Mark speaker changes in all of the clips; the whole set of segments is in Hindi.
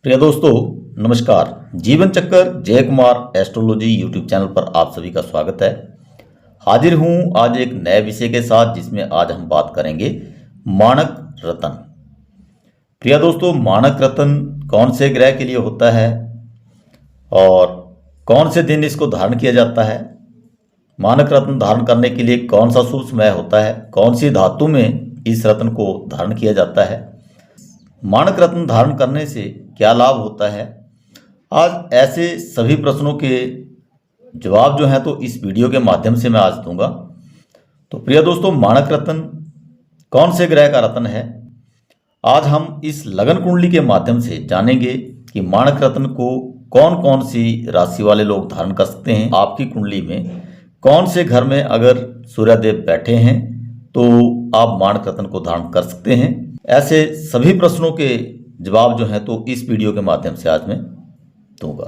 Speaker 1: प्रिय दोस्तों, नमस्कार। जीवन चक्कर जय कुमार एस्ट्रोलॉजी यूट्यूब चैनल पर आप सभी का स्वागत है। हाजिर हूं आज एक नए विषय के साथ, जिसमें आज हम बात करेंगे माणक रत्न। प्रिय दोस्तों, माणक रत्न कौन से ग्रह के लिए होता है और कौन से दिन इसको धारण किया जाता है, माणक रत्न धारण करने के लिए कौन सा शुभ समय होता है, कौन सी धातु में इस रत्न को धारण किया जाता है, माणक रत्न धारण करने से क्या लाभ होता है, आज ऐसे सभी प्रश्नों के जवाब जो हैं तो इस वीडियो के माध्यम से मैं आज दूंगा। तो प्रिय दोस्तों, माणक रत्न कौन से ग्रह का रत्न है, आज हम इस लगन कुंडली के माध्यम से जानेंगे कि माणक रत्न को कौन कौन सी राशि वाले लोग धारण कर सकते हैं। आपकी कुंडली में कौन से घर में अगर सूर्यदेव बैठे हैं तो आप माणक रत्न को धारण कर सकते हैं। ऐसे सभी प्रश्नों के जवाब जो हैं तो इस वीडियो के माध्यम से आज मैं दूंगा।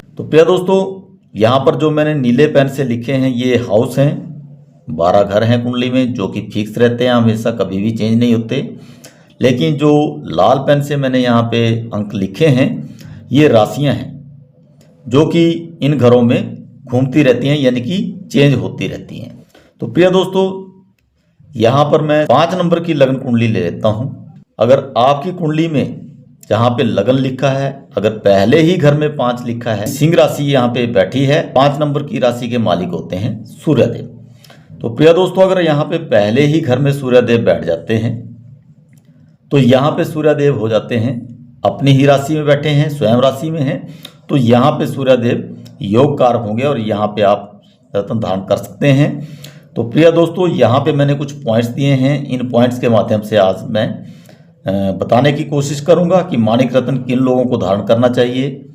Speaker 1: तो प्रिय दोस्तों, यहां पर जो मैंने नीले पेन से लिखे हैं ये हाउस हैं, 12 घर हैं कुंडली में जो कि फिक्स रहते हैं, हमेशा कभी भी चेंज नहीं होते। लेकिन जो लाल पेन से मैंने यहाँ पे अंक लिखे हैं ये राशियां हैं जो कि इन घरों में घूमती रहती हैं, यानी कि चेंज होती रहती हैं। तो प्रिय दोस्तों, यहाँ पर मैं 5 नंबर की लगन कुंडली ले लेता हूँ। अगर आपकी कुंडली में जहाँ पे लगन लिखा है, अगर पहले ही घर में 5 लिखा है, सिंह राशि यहाँ पे बैठी है, 5 नंबर की राशि के मालिक होते हैं सूर्यदेव। तो प्रिय दोस्तों, अगर यहाँ पे पहले ही घर में सूर्यदेव बैठ जाते हैं तो यहाँ पे सूर्यदेव हो जाते हैं अपनी ही राशि में बैठे हैं, स्वयं राशि में हैं, तो यहाँ पे सूर्यदेव योग कारक होंगे और यहाँ पे आप रत्न धारण कर सकते हैं। तो प्रिय दोस्तों, यहाँ पे मैंने कुछ पॉइंट्स दिए हैं, इन पॉइंट्स के माध्यम से आज मैं बताने की कोशिश करूँगा कि माणिक रत्न किन लोगों को धारण करना चाहिए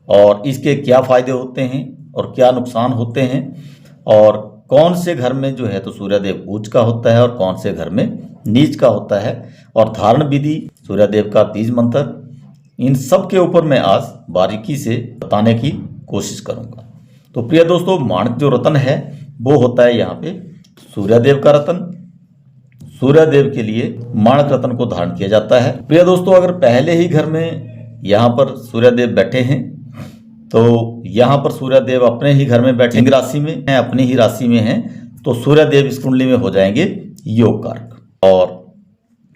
Speaker 1: और इसके क्या फ़ायदे होते हैं और क्या नुकसान होते हैं, और कौन से घर में जो है तो सूर्यदेव उच्च का होता है और कौन से घर में नीच का होता है, और धारण विधि, सूर्यदेव का बीज मंत्र, इन सब के ऊपर मैं आज बारीकी से बताने की कोशिश करूंगा। तो प्रिय दोस्तों, माणक जो रत्न है वो होता है यहाँ पे सूर्यदेव का रत्न। सूर्यदेव के लिए माणक रत्न को धारण किया जाता है। प्रिय दोस्तों, अगर पहले ही घर में यहाँ पर सूर्यदेव बैठे हैं तो यहाँ पर सूर्यदेव अपने ही घर में बैठे, सिंह राशि में हैं, अपनी ही राशि में हैं, तो सूर्यदेव इस कुंडली में हो जाएंगे योग कारक। और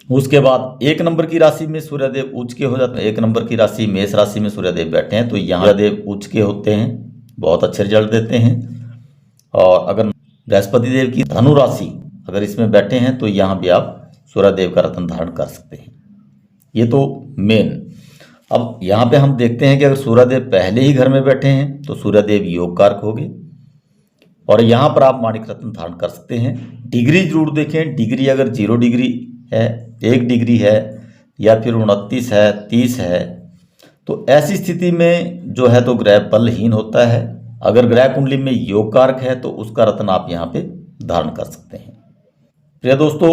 Speaker 1: उसके बाद 1 नंबर की राशि में सूर्यदेव उच्च के हो जाते हैं। 1 नंबर की राशि मेष राशि में सूर्यदेव बैठे हैं तो यहाँ सूर्यदेव उच्च के होते हैं, बहुत अच्छे रिजल्ट देते हैं। और अगर बृहस्पति देव की धनु राशि अगर इसमें बैठे हैं तो यहाँ भी आप सूर्यदेव का रत्न धारण कर सकते हैं। ये तो मेन। अब यहाँ पे हम देखते हैं कि अगर सूर्यदेव पहले ही घर में बैठे हैं तो सूर्यदेव योग कारक हो गए और यहाँ पर आप माणिक रत्न धारण कर सकते हैं। डिग्री जरूर देखें, डिग्री अगर 0 डिग्री है, 1 डिग्री है, या फिर 29 है, 30 है, तो ऐसी स्थिति में जो है तो ग्रह बलहीन होता है। अगर ग्रह कुंडली में योग कारक है तो उसका रत्न आप यहाँ पे धारण कर सकते हैं। प्रिय दोस्तों,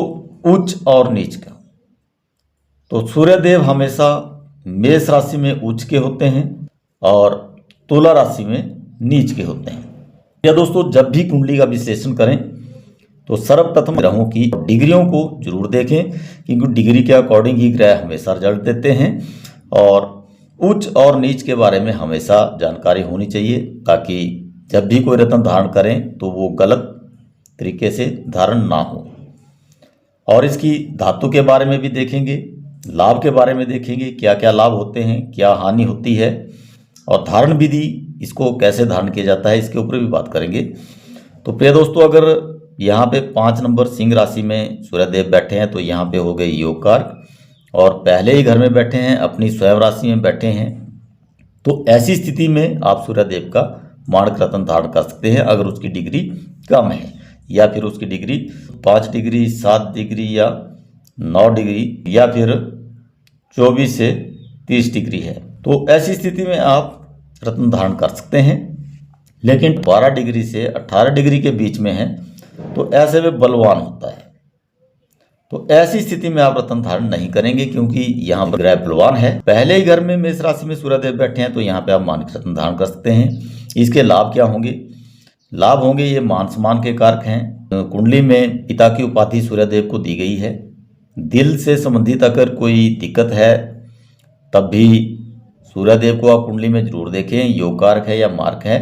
Speaker 1: उच्च और नीच का, तो सूर्यदेव हमेशा मेष राशि में उच्च के होते हैं और तुला राशि में नीच के होते हैं। या दोस्तों, जब भी कुंडली का विश्लेषण करें तो सर्वप्रथम ग्रहों की डिग्रियों को जरूर देखें, क्योंकि डिग्री के अकॉर्डिंग ही ग्रह हमेशा रिजल्ट देते हैं। और उच्च और नीच के बारे में हमेशा जानकारी होनी चाहिए, ताकि जब भी कोई रत्न धारण करें तो वो गलत तरीके से धारण ना हो। और इसकी धातु के बारे में भी देखेंगे, लाभ के बारे में देखेंगे, क्या क्या लाभ होते हैं, क्या हानि होती है, और धारण विधि, इसको कैसे धारण किया जाता है, इसके ऊपर भी बात करेंगे। तो प्रिय दोस्तों, अगर यहाँ पे 5 नंबर सिंह राशि में सूर्यदेव बैठे हैं तो यहाँ पे हो गए योग कारक, और पहले ही घर में बैठे हैं, अपनी स्वयं राशि में बैठे हैं, तो ऐसी स्थिति में आप सूर्यदेव का माणक रत्न धारण कर सकते हैं अगर उसकी डिग्री कम है, या फिर उसकी डिग्री 5 डिग्री, 7 डिग्री या 9 डिग्री, या फिर 24 से 30 डिग्री है, तो ऐसी स्थिति में आप रत्न धारण कर सकते हैं। लेकिन 12 डिग्री से 18 डिग्री के बीच में है तो ऐसे में बलवान होता है, तो ऐसी स्थिति में आप रत्न धारण नहीं करेंगे, क्योंकि यहाँ पर ग्रह बलवान है। पहले ही घर में मेष राशि में सूर्यदेव बैठे हैं, तो यहाँ पे आप मानिक रत्न धारण कर सकते हैं। इसके लाभ क्या होंगे? लाभ होंगे, ये मान सम्मान के कारक हैं। कुंडली में पिता की उपाधि सूर्यदेव को दी गई है। दिल से संबंधित अगर कोई दिक्कत है तब भी सूर्यदेव को आप कुंडली में जरूर देखें, योग कारक है या मार्क है।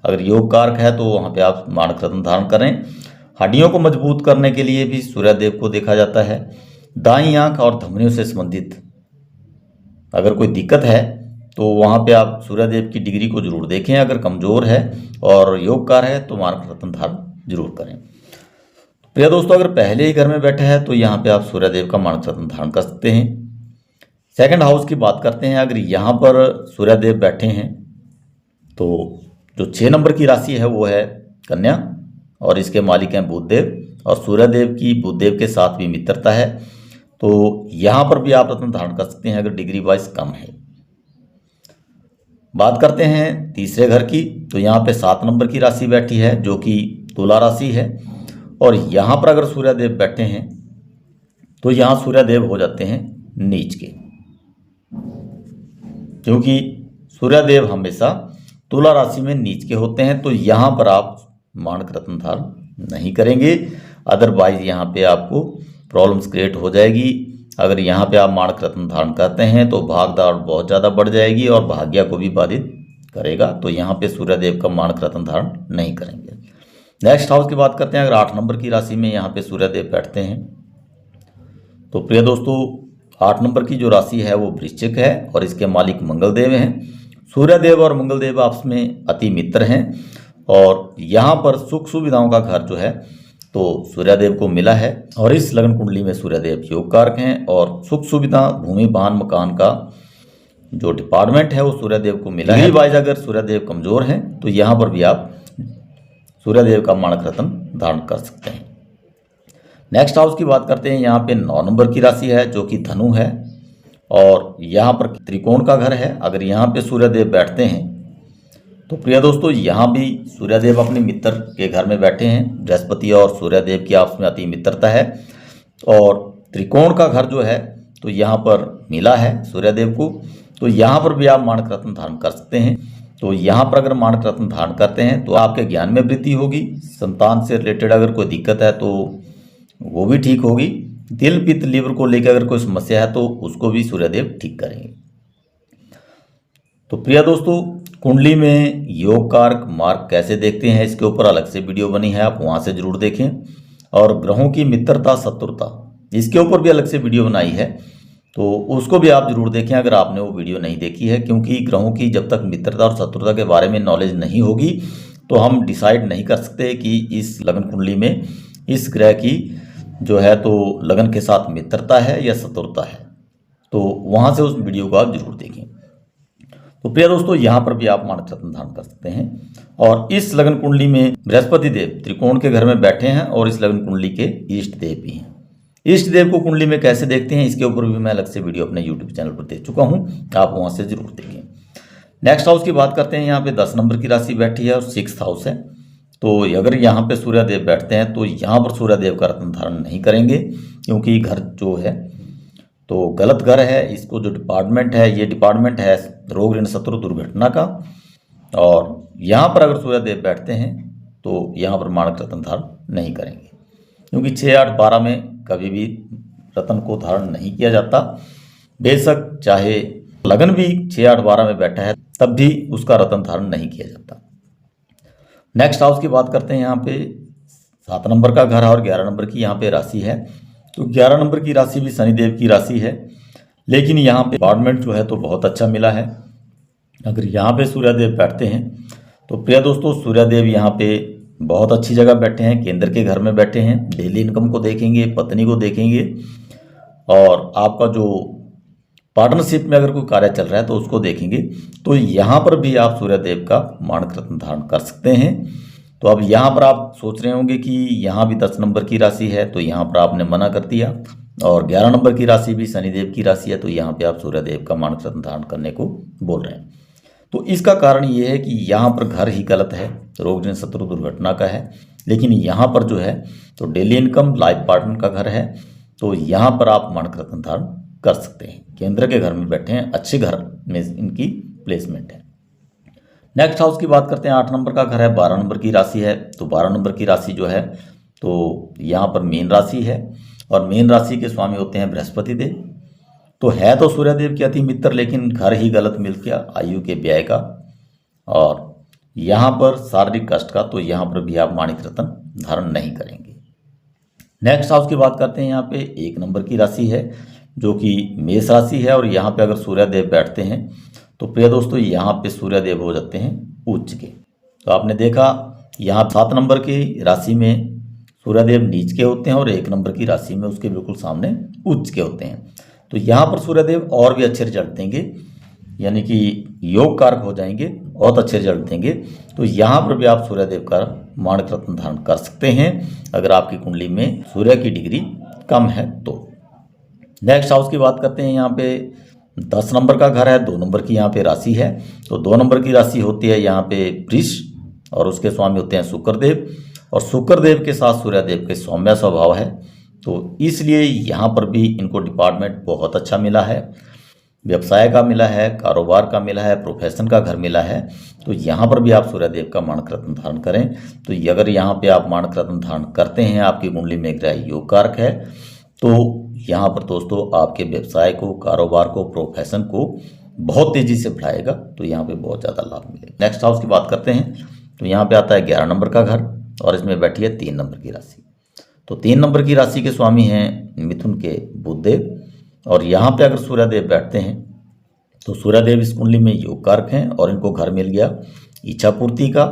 Speaker 1: अगर योग कारक है तो वहाँ पे आप मानक रत्न धारण करें। हड्डियों को मजबूत करने के लिए भी सूर्यदेव को देखा जाता है। दाईं आंख और धमनियों से संबंधित अगर कोई दिक्कत है तो वहाँ पे आप सूर्यदेव की डिग्री को जरूर देखें। अगर कमज़ोर है और योगकार है तो मानक रत्न धारण जरूर करें। प्रिय दोस्तों, अगर पहले ही घर में बैठे हैं तो यहाँ पे आप सूर्यदेव का मानक रत्न धारण कर सकते हैं। सेकंड हाउस की बात करते हैं। अगर यहाँ पर सूर्यदेव बैठे हैं तो जो 6 नंबर की राशि है वो है कन्या और इसके मालिक हैं बुधदेव, और सूर्यदेव की बुधदेव के साथ भी मित्रता है, तो यहाँ पर भी आप रत्न धारण कर सकते हैं अगर डिग्री वाइज कम है। बात करते हैं तीसरे घर की, तो यहाँ पे 7 नंबर की राशि बैठी है जो कि तुला राशि है, और यहाँ पर अगर सूर्यदेव बैठे हैं तो यहाँ सूर्यदेव हो जाते हैं नीच के, क्योंकि सूर्यदेव हमेशा तुला राशि में नीच के होते हैं। तो यहाँ पर आप मानक रत्न धारण नहीं करेंगे, अदरवाइज यहाँ पे आपको प्रॉब्लम्स क्रिएट हो जाएगी। अगर यहाँ पे आप मानक रत्न धारण करते हैं तो भागदौड़ बहुत ज़्यादा बढ़ जाएगी और भाग्य को भी बाधित करेगा। तो यहाँ पे सूर्यदेव का मानक रत्न धारण नहीं करेंगे। नेक्स्ट हाउस की बात करते हैं। अगर 8 नंबर की राशि में यहाँ पे सूर्यदेव बैठते हैं तो प्रिय दोस्तों 8 नंबर की जो राशि है वो वृश्चिक है और इसके मालिक मंगलदेव हैं। सूर्यदेव और मंगलदेव आपस में अति मित्र हैं, और यहाँ पर सुख सुविधाओं का घर जो है तो सूर्यदेव को मिला है, और इस लग्न कुंडली में सूर्यदेव योग कारक हैं, और सुख सुविधा भूमि वाहन मकान का जो डिपार्टमेंट है वो सूर्यदेव को मिला है। वाइज अगर सूर्यदेव कमजोर हैं तो यहाँ पर भी आप सूर्यदेव का मानक रत्न धारण कर सकते हैं। नेक्स्ट हाउस की बात करते हैं। यहाँ पे 9 नंबर की राशि है जो कि धनु है, और यहाँ पर त्रिकोण का घर है। अगर यहाँ पे सूर्यदेव बैठते हैं तो प्रिय दोस्तों यहाँ भी सूर्यदेव अपने मित्र के घर में बैठे हैं। बृहस्पति और सूर्यदेव की आपस में अति मित्रता है, और त्रिकोण का घर जो है तो यहाँ पर मिला है सूर्यदेव को, तो यहाँ पर भी आप मानक रत्न धारण कर सकते हैं। तो यहाँ पर अगर मानक रत्न धारण करते हैं तो आपके ज्ञान में वृद्धि होगी। संतान से रिलेटेड अगर कोई दिक्कत है तो वो भी ठीक होगी। दिल पित्त लीवर को लेकर अगर कोई समस्या है तो उसको भी सूर्यदेव ठीक करेंगे। तो प्रिय दोस्तों, कुंडली में योग कारक मार्क कैसे देखते हैं इसके ऊपर अलग से वीडियो बनी है, आप वहां से जरूर देखें। और ग्रहों की मित्रता शत्रुता इसके ऊपर भी अलग से वीडियो बनाई है, तो उसको भी आप जरूर देखें अगर आपने वो वीडियो नहीं देखी है। क्योंकि ग्रहों की जब तक मित्रता और शत्रुता के बारे में नॉलेज नहीं होगी तो हम डिसाइड नहीं कर सकते कि इस लगन कुंडली में इस ग्रह की जो है तो लगन के साथ मित्रता है या शत्रुता है। तो वहाँ से उस वीडियो को आप जरूर देखें। तो प्रिय दोस्तों, यहाँ पर भी आप मानक रत्न धारण कर सकते हैं। और इस लगन कुंडली में बृहस्पति देव त्रिकोण के घर में बैठे हैं, और इस लगन कुंडली के इष्ट देव भी हैं। इष्ट देव को कुंडली में कैसे देखते हैं इसके ऊपर भी मैं अलग से वीडियो अपने यूट्यूब चैनल पर दे चुका हूँ, आप वहाँ से जरूर देखें। नेक्स्ट हाउस की बात करते हैं। यहाँ पे 10 नंबर की राशि बैठी है और 6th हाउस है। तो अगर यहाँ पे सूर्यदेव बैठते हैं तो यहाँ पर सूर्यदेव का रत्न धारण नहीं करेंगे, क्योंकि घर जो है तो गलत घर है। इसको जो डिपार्टमेंट है ये डिपार्टमेंट है रोग ऋण शत्रु दुर्घटना का, और यहाँ पर अगर सूर्यदेव बैठते हैं तो यहाँ पर मानक रत्न धारण नहीं करेंगे, क्योंकि 6, 8, 12 में कभी भी रत्न को धारण नहीं किया जाता। बेशक चाहे लगन भी 6, 8, 12 में बैठा है तब भी उसका रत्न धारण नहीं किया जाता। नेक्स्ट हाउस की बात करते हैं। यहाँ पे 7 नंबर का घर है और 11 नंबर की यहाँ पे राशि है। तो 11 नंबर की राशि भी शनिदेव की राशि है, लेकिन यहाँ पे डिपार्टमेंट जो है तो बहुत अच्छा मिला है। अगर यहाँ पे सूर्यदेव बैठते हैं तो प्रिय दोस्तों सूर्यदेव यहाँ पे बहुत अच्छी जगह बैठे हैं, केंद्र के घर में बैठे हैं। डेली इनकम को देखेंगे, पत्नी को देखेंगे, और आपका जो पार्टनरशिप में अगर कोई कार्य चल रहा है तो उसको देखेंगे। तो यहाँ पर भी आप सूर्यदेव का मानक रत्न धारण कर सकते हैं। तो अब यहाँ पर आप सोच रहे होंगे कि यहाँ भी 10 नंबर की राशि है तो यहाँ पर आपने मना कर दिया, और 11 नंबर की राशि भी शनिदेव की राशि है तो यहाँ पे आप सूर्यदेव का मानक रत्न धारण करने को बोल रहे हैं। तो इसका कारण ये है कि यहाँ पर घर ही गलत है, रोग ऋण शत्रु दुर्घटना का है। लेकिन यहाँ पर जो है तो डेली इनकम लाइफ पार्टनर का घर है, तो यहाँ पर आप माणक रत्न धारण कर सकते हैं। केंद्र के घर में बैठे हैं, अच्छे घर में इनकी प्लेसमेंट है। नेक्स्ट हाउस की बात करते हैं। 8 नंबर का घर है, 12 नंबर की राशि है। तो 12 नंबर की राशि जो है तो यहाँ पर मीन राशि है और मीन राशि के स्वामी होते हैं बृहस्पति देव। तो है तो सूर्यदेव के अति मित्र, लेकिन घर ही गलत मिल गया आयु के व्यय का और यहाँ पर शारीरिक कष्ट का। तो यहाँ पर भी आप माणिक रत्न धारण नहीं करेंगे। नेक्स्ट हाउस की बात करते हैं। यहाँ पे 1 नंबर की राशि है जो कि मेष राशि है और यहाँ पे अगर सूर्यदेव बैठते हैं तो प्रिय दोस्तों यहाँ पे सूर्यदेव हो जाते हैं उच्च के। तो आपने देखा यहाँ 7 नंबर की राशि में सूर्यदेव नीच के होते हैं और 1 नंबर की राशि में उसके बिल्कुल सामने उच्च के होते हैं। तो यहाँ पर सूर्यदेव और भी अच्छे रिजल्ट देंगे, यानी कि योग कारक हो जाएंगे, बहुत अच्छे रिजल्ट देंगे। तो यहाँ पर भी आप सूर्यदेव का माणक रत्न धारण कर सकते हैं अगर आपकी कुंडली में सूर्य की डिग्री कम है तो। नेक्स्ट हाउस की बात करते हैं। यहाँ पे 10 नंबर का घर है, 2 नंबर की यहाँ पे राशि है। तो 2 नंबर की राशि होती है यहाँ पे वृष और उसके स्वामी होते हैं शुक्रदेव और शुक्रदेव के साथ सूर्यदेव के सौम्य स्वभाव है। तो इसलिए यहाँ पर भी इनको डिपार्टमेंट बहुत अच्छा मिला है, व्यवसाय का मिला है, कारोबार का मिला है, प्रोफेशन का घर मिला है। तो यहाँ पर भी आप सूर्यदेव का माणक रत्न धारण करें। तो अगर यहाँ पे आप माणक रत्न धारण करते हैं, आपकी कुंडली में ग्रह योग कारक है, तो यहाँ पर दोस्तों आपके व्यवसाय को, कारोबार को, प्रोफेशन को बहुत तेज़ी से बढ़ाएगा। तो यहाँ पे बहुत ज़्यादा लाभ मिलेगा। नेक्स्ट हाउस की बात करते हैं। तो यहाँ पे आता है 11 नंबर का घर और इसमें बैठी है 3 नंबर की राशि। तो 3 नंबर की राशि के स्वामी हैं मिथुन के बुधदेव और यहाँ पे अगर सूर्यदेव बैठते हैं तो सूर्यदेव इस कुंडली में योग कारक हैं और इनको घर मिल गया इच्छा पूर्ति का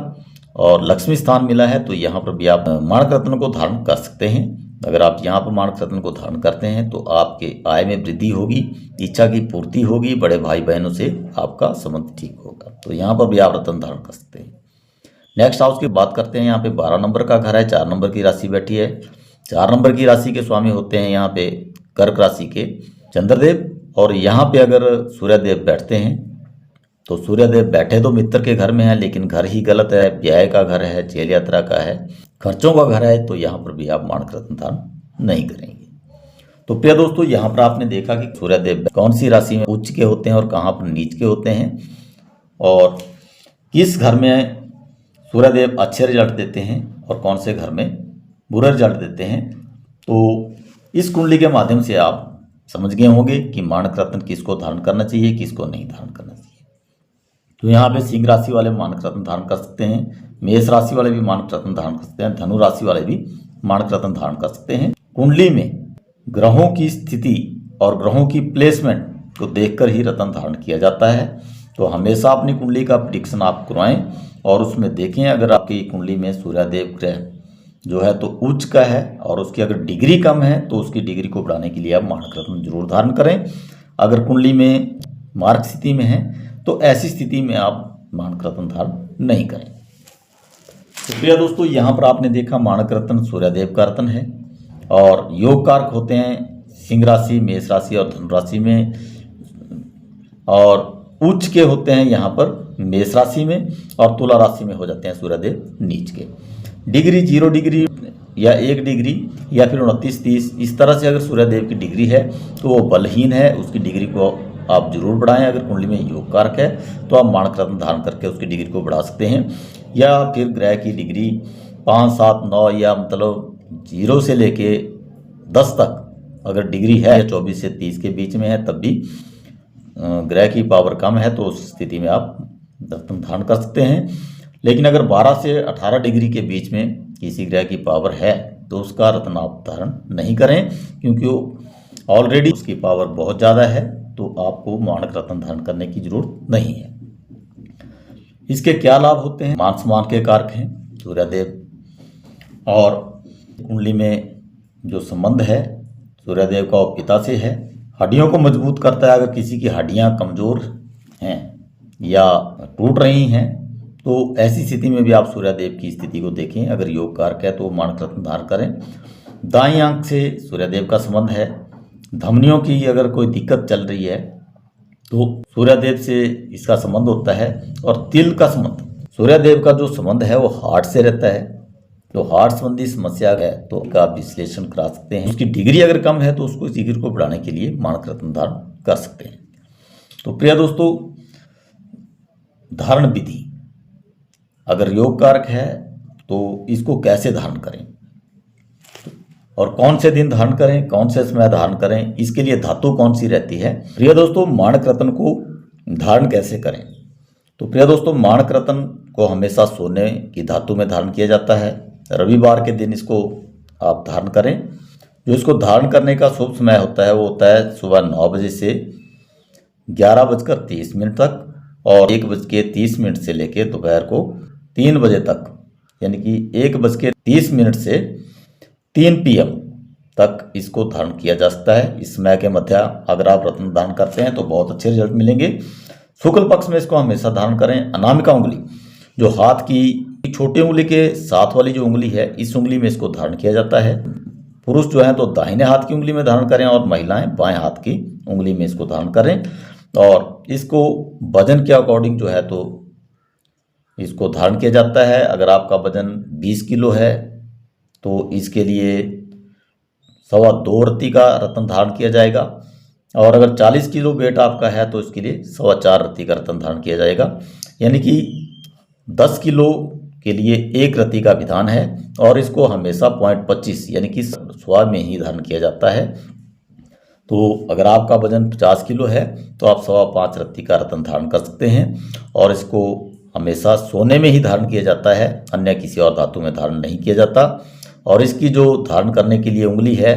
Speaker 1: और लक्ष्मी स्थान मिला है। तो यहाँ पर भी आप माणक रत्न को धारण कर सकते हैं। अगर आप यहाँ पर माणक रत्न को धारण करते हैं तो आपके आय में वृद्धि होगी, इच्छा की पूर्ति होगी, बड़े भाई बहनों से आपका संबंध ठीक होगा। तो यहाँ पर भी आप रत्न धारण कर सकते हैं। नेक्स्ट हाउस की बात करते हैं। यहाँ पे 12 नंबर का घर है, 4 नंबर की राशि बैठी है। 4 नंबर की राशि के स्वामी होते हैं यहाँ पे कर्क राशि के चंद्रदेव और यहाँ पे अगर सूर्यदेव बैठते हैं तो सूर्यदेव बैठे तो मित्र के घर में है, लेकिन घर ही गलत है, व्यय का घर है, जेल यात्रा का है, खर्चों का घर है। तो यहाँ पर भी आप माणक रत्न धारण नहीं करेंगे। तो प्रिय दोस्तों यहाँ पर आपने देखा कि सूर्यदेव कौन सी राशि में उच्च के होते हैं और कहाँ पर नीच के होते हैं और किस घर में सूर्यदेव अच्छे रिजल्ट देते हैं और कौन से घर में बुरा रिजल्ट देते हैं। तो इस कुंडली के माध्यम से आप समझ गए होंगे कि माणक रत्न किसको धारण करना चाहिए, किसको नहीं धारण करना चाहिए। तो यहाँ पे सिंह राशि वाले माणक रत्न धारण कर सकते हैं, मेष राशि वाले भी माणक रत्न धारण कर सकते हैं, धनु राशि वाले भी माणक रत्न धारण कर सकते हैं। कुंडली में ग्रहों की स्थिति और ग्रहों की प्लेसमेंट को देखकर ही रत्न धारण किया जाता है। तो हमेशा अपनी कुंडली का प्रेडिक्शन आप करवाएं और उसमें देखें अगर आपकी कुंडली में सूर्यदेव ग्रह जो है तो उच्च का है और उसकी अगर डिग्री कम है तो उसकी डिग्री को बढ़ाने के लिए आप माणक रत्न जरूर धारण करें। अगर कुंडली में मार्ग स्थिति में है तो ऐसी स्थिति में आप माणक रत्न धारण नहीं करें। तो प्रिय दोस्तों यहाँ पर आपने देखा माणक रत्न सूर्यदेव का रत्न है और योग कारक होते हैं सिंह राशि, मेष राशि और धनु राशि में और उच्च के होते हैं यहाँ पर मेष राशि में और तुला राशि में हो जाते हैं सूर्यदेव नीच के। डिग्री 0 डिग्री या 1 डिग्री या फिर 29 30 इस तरह से अगर सूर्यदेव की डिग्री है तो वो बलहीन है, उसकी डिग्री को आप जरूर बढ़ाएं। अगर कुंडली में योग कारक है तो आप माणक रत्न धारण करके उसकी डिग्री को बढ़ा सकते हैं या फिर ग्रह की डिग्री 5 7 9 या मतलब 0 से लेके 10 तक अगर डिग्री है 24 से 30 के बीच में है तब भी ग्रह की पावर कम है तो उस स्थिति में आप रत्न धारण कर सकते हैं। लेकिन अगर 12 से 18 डिग्री के बीच में किसी ग्रह की पावर है तो उसका रत्न आप धारण नहीं करें क्योंकि वो ऑलरेडी उसकी पावर बहुत ज़्यादा है। तो आपको माणक रत्न धारण करने की जरूरत नहीं है। इसके क्या लाभ होते हैं? मान सम्मान के कारक हैं सूर्यदेव और कुंडली में जो संबंध है सूर्यदेव का वो पिता से है, हड्डियों को मजबूत करता है। अगर किसी की हड्डियां कमज़ोर हैं या टूट रही हैं तो ऐसी स्थिति में भी आप सूर्यदेव की स्थिति को देखें। अगर योग कारक है तो माणक रत्न धारण करें। दाईं आंख से सूर्यदेव का संबंध है। धमनियों की अगर कोई दिक्कत चल रही है तो सूर्यदेव से इसका संबंध होता है। और तिल का संबंध, सूर्यदेव का जो संबंध है वो हार्ट से रहता है जो हार्ट संबंधी समस्या है तो उसका आप विश्लेषण करा सकते हैं। उसकी डिग्री अगर कम है तो उसको डिग्री को बढ़ाने के लिए माणक रत्न धारण कर सकते हैं। तो प्रिय दोस्तों, धारण विधि अगर योग कारक है तो इसको कैसे धारण करें और कौन से दिन धारण करें, कौन से समय धारण करें, इसके लिए धातु कौन सी रहती है। प्रिय दोस्तों, माणक रत्न को धारण कैसे करें? तो प्रिय दोस्तों, माणक रत्न को हमेशा सोने की धातु में धारण किया जाता है। रविवार के दिन इसको आप धारण करें। जो इसको धारण करने का शुभ समय होता है वो होता है सुबह 9 बजे से 11:30 तक और 1:30 से लेकर दोपहर को 3 बजे तक, यानी कि 1:30 से 3 PM तक इसको धारण किया जा सकता है। इस समय के मध्य अगर आप रत्न धारण करते हैं तो बहुत अच्छे रिजल्ट मिलेंगे। शुक्ल पक्ष में इसको हमेशा धारण करें। अनामिका उंगली, जो हाथ की छोटी उंगली के साथ वाली जो उंगली है, इस उंगली में इसको धारण किया जाता है। पुरुष जो है तो दाहिने हाथ की उंगली में धारण करें और महिलाएं बाएं हाथ की उंगली में इसको धारण करें। और इसको वजन के अकॉर्डिंग जो है तो इसको धारण किया जाता है। अगर आपका वजन 20 किलो है तो इसके लिए 2.25 रत्ती का रत्न धारण किया जाएगा और अगर 40 किलो वेट आपका है तो इसके लिए 4.25 रत्ती का रत्न धारण किया जाएगा। यानी कि 10 किलो के लिए 1 रत्ती का विधान है और इसको हमेशा 0.25 यानी कि स्वा में ही धारण किया जाता है। तो अगर आपका वजन 50 किलो है तो आप 5.25 रत्ती का रत्न धारण कर सकते हैं और इसको हमेशा सोने में ही धारण किया जाता है, अन्य किसी और धातु में धारण नहीं किया जाता। और इसकी जो धारण करने के लिए उंगली है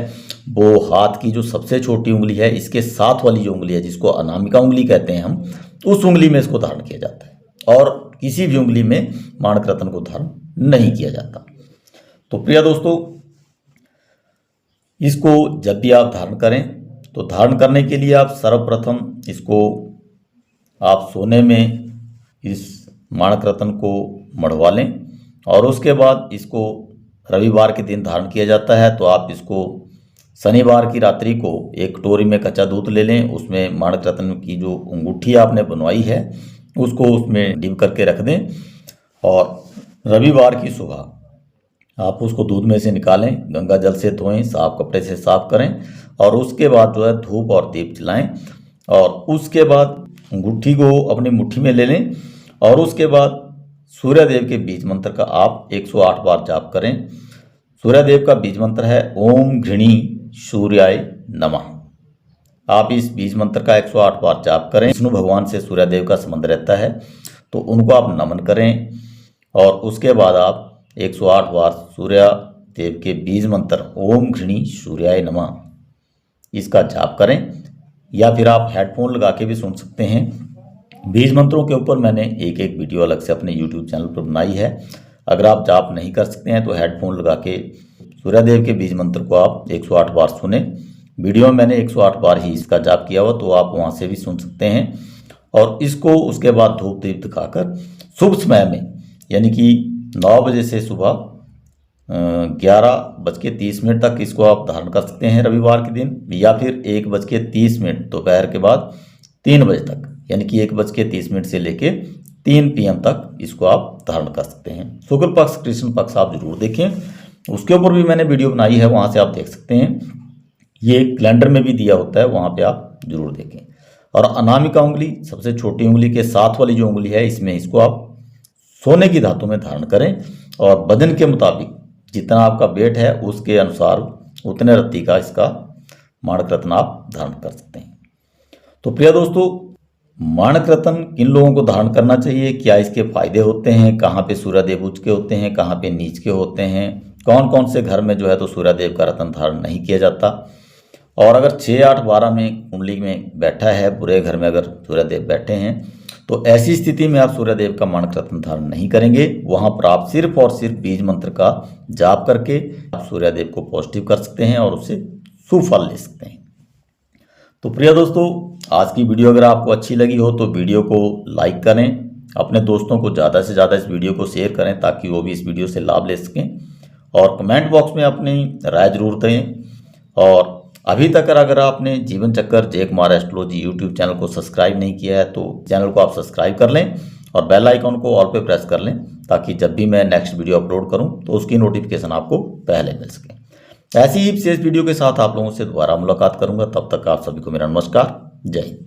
Speaker 1: वो हाथ की जो सबसे छोटी उंगली है, इसके साथ वाली जो उंगली है जिसको अनामिका उंगली कहते हैं हम, उस उंगली में इसको धारण किया जाता है और किसी भी उंगली में माणक रत्न को धारण नहीं किया जाता। तो प्रिय दोस्तों, इसको जब भी आप धारण करें तो धारण करने के लिए आप सर्वप्रथम इसको आप सोने में इस माणक रत्न को मढ़वा लें और उसके बाद इसको रविवार के दिन धारण किया जाता है। तो आप इसको शनिवार की रात्रि को एक कटोरी में कच्चा दूध ले लें, उसमें माणक रत्न की जो अंगूठी आपने बनवाई है उसको उसमें डिप करके रख दें और रविवार की सुबह आप उसको दूध में से निकालें, गंगा जल से धोएं, साफ कपड़े से साफ करें और उसके बाद जो है धूप और दीप जलाएं और उसके बाद अंगूठी को अपनी मुट्ठी में ले लें और उसके बाद सूर्यदेव के बीज मंत्र का आप 108 बार जाप करें। सूर्यदेव का बीज मंत्र है ओम घृणी सूर्याय नमः। आप इस बीज मंत्र का 108 बार जाप करें। विष्णु भगवान से सूर्यदेव का संबंध रहता है तो उनको आप नमन करें और उसके बाद आप 108 बार सूर्य देव के बीज मंत्र ओम घृणी सूर्याय नमः इसका जाप करें, या फिर आप हेडफोन लगा के भी सुन सकते हैं। बीज मंत्रों के ऊपर मैंने एक वीडियो अलग से अपने YouTube चैनल पर बनाई है। अगर आप जाप नहीं कर सकते हैं तो हेडफोन लगा के सूर्यदेव के बीज मंत्र को आप 108 बार सुने। वीडियो में मैंने 108 बार ही इसका जाप किया हुआ, तो आप वहाँ से भी सुन सकते हैं। और इसको उसके बाद धूप दीप दिखाकर शुभ समय में, यानी कि 9 बजे से सुबह 11:30 तक इसको आप धारण कर सकते हैं रविवार के दिन, या फिर 1:30 दोपहर के बाद 3 बजे तक, यानी कि 1:30 से लेके 3 PM तक इसको आप धारण कर सकते हैं। शुक्ल पक्ष कृष्ण पक्ष आप जरूर देखें, उसके ऊपर भी मैंने वीडियो बनाई है, वहाँ से आप देख सकते हैं। ये कैलेंडर में भी दिया होता है, वहाँ पे आप जरूर देखें। और अनामिका उंगली, सबसे छोटी उंगली के साथ वाली जो उंगली है, इसमें इसको आप सोने की धातु में धारण करें और वजन के मुताबिक जितना आपका वेट है उसके अनुसार उतने रत्ती का इसका माणक रत्न आप धारण कर सकते हैं। तो प्रिय दोस्तों, माणक रत्न किन लोगों को धारण करना चाहिए, क्या इसके फायदे होते हैं, कहाँ पे सूर्यदेव उच्च के होते हैं, कहाँ पे नीच के होते हैं, कौन कौन से घर में जो है तो सूर्यदेव का रत्न धारण नहीं किया जाता, और अगर 6, 8, 12 में कुंडली में बैठा है, बुरे घर में अगर सूर्यदेव बैठे हैं तो ऐसी स्थिति में आप सूर्यदेव का माणक रत्न धारण नहीं करेंगे। वहाँ पर आप सिर्फ और सिर्फ बीज मंत्र का जाप करके आप सूर्यदेव को पॉजिटिव कर सकते हैं और उससे सुफल ले सकते हैं। तो प्रिय दोस्तों, आज की वीडियो अगर आपको अच्छी लगी हो तो वीडियो को लाइक करें, अपने दोस्तों को ज़्यादा से ज़्यादा इस वीडियो को शेयर करें ताकि वो भी इस वीडियो से लाभ ले सकें, और कमेंट बॉक्स में अपनी राय जरूर दें। और अभी तक अगर आपने जीवन चक्कर जय कुमार एस्ट्रोलॉजी यूट्यूब चैनल को सब्सक्राइब नहीं किया है तो चैनल को आप सब्सक्राइब कर लें और बेल आइकॉन को ऑल पे प्रेस कर लें ताकि जब भी मैं नेक्स्ट वीडियो अपलोड करूं तो उसकी नोटिफिकेशन आपको पहले मिल सके। ऐसी ही विशेष वीडियो के साथ आप लोगों से दोबारा मुलाकात करूंगा। तब तक आप सभी को मेरा नमस्कार। जय हिंद।